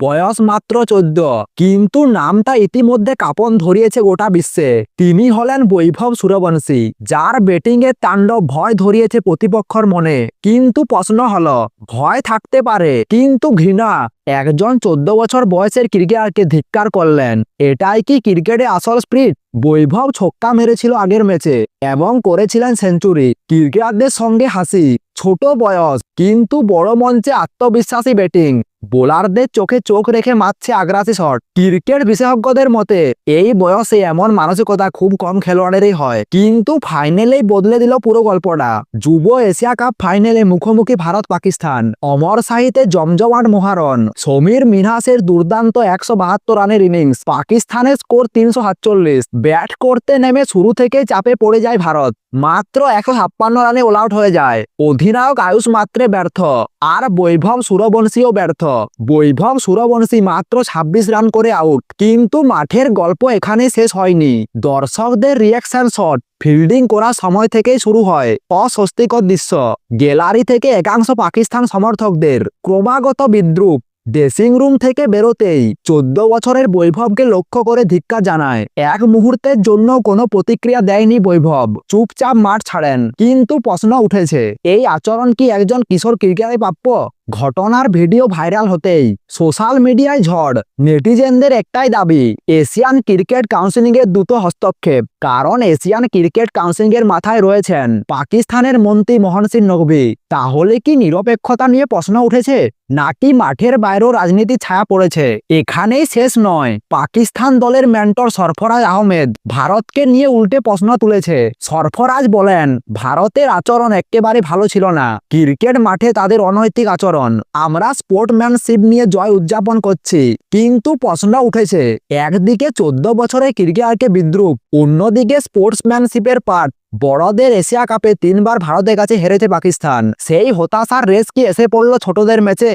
বয়স মাত্র 14, কিন্তু নামটা ইতিমধ্যে কাঁপন ধরিয়েছে গোটা বিশ্বে। তিনি হলেন বৈভব সূর্যবংশী, যার ব্যাটিং এর তাণ্ডব ভয় ধরিয়েছে প্রতিপক্ষর মনে। কিন্তু প্রশ্ন হলো, ভয় থাকতে পারে, কিন্তু ঘৃণা? একজন 14 বছর বয়সের ক্রিকেটারকে ধিক্কার করলেন, এটাই কি ক্রিকেটে আসল স্পিরিট? বৈভব ছক্কা মেরেছিল আগের ম্যাচে এবং করেছিলেন সেঞ্চুরি। ক্রিকেটারদের সঙ্গে হাসি, ছোট বয়স কিন্তু বড় মঞ্চে আত্মবিশ্বাসী ব্যাটিং, বোলারদের চোখে চোখ রেখে মারছে আগ্রাসী শট। ক্রিকেট বিশেষজ্ঞদের মতে এই বয়সে এমন মানসিকতা খুব কম খেলোয়াড়েরই হয়, কিন্তু ফাইনালেই বদলে দিল পুরো গল্পটা। যুব এশিয়া কাপ ফাইনালে মুখোমুখি ভারত পাকিস্তান, অমর শাহিতে জমজমাট মহারণ, সমীর মিনহাসের দুর্দান্ত 172 রানের ইনিংস, পাকিস্তানের স্কোর 347। ব্যাট করতে নেমে শুরু থেকেই চাপে পড়ে যায় ভারত, মাত্র 156 রানে অল আউট হয়ে যায়। অধিনায়ক আয়ুষ মাত্রে ব্যর্থ, আর বৈভব সূর্যবংশীও ব্যর্থ। বৈভব সূর্যবংশী মাত্র 26 রান করে আউট। কিন্তু মাঠের গল্প এখানেই শেষ হয়নি। দর্শকদের রিয়াকশন শট ফিল্ডিং করার সময় থেকেই শুরু হয় অস্বস্তিকর দৃশ্য। গ্যালারি থেকে একাংশ পাকিস্তান সমর্থকদের ক্রমাগত বিদ্রূপ। ড্রেসিং রুম থেকে বেরোতেই 14 বছরের বৈভবকে লক্ষ্য করে ধিক্কার জানায়। এক মুহূর্তের জন্য কোনো প্রতিক্রিয়া দেয়নি বৈভব, চুপচাপ মাঠ ছাড়েন। কিন্তু প্রশ্ন উঠেছে, এই আচরণ কি একজন কিশোর ক্রিকেটারে প্রাপ্য? ঘটনার ভিডিও ভাইরাল হতেই সোশ্যাল মিডিয়ায় ঝড়। নেটিজেনদের একটাই দাবি, এশিয়ান ক্রিকেট কাউন্সিল এর দ্রুত হস্তক্ষেপ। কারণ এশিয়ান ক্রিকেট কাউন্সিল এর মাথায় রয়েছেন পাকিস্তানের মন্ত্রী মোহন সিং নকভি। তাহলে কি নিরপেক্ষতা নিয়ে প্রশ্ন উঠেছে, নাকি মাঠের বাইরেও রাজনীতি ছায়া পড়েছে? এখানেই শেষ নয়। পাকিস্তান দলের মেন্টর সরফরাজ আহমেদ ভারতকে নিয়ে উল্টে প্রশ্ন তুলেছে। সরফরাজ বলেন, ভারতের আচরণ একেবারে ভালো ছিল না। ক্রিকেট মাঠে তাদের অনৈতিক আচরণ। আমরা স্পোর্টম্যানশিপ নিয়ে জয় উদযাপন করছি। কিন্তু প্রশ্ন উঠেছে, একদিকে 14 বছরের ক্রিকেটারকে বিদ্রূপ, অন্যদিকে স্পোর্টসম্যানশিপের পাঠ। বড়দের এশিয়া কাপে 3 বার ভারতের কাছে হেরেছে পাকিস্তান, সেই হতাশার রেস কি এসে পড়লো ছোটদের ম্যাচে?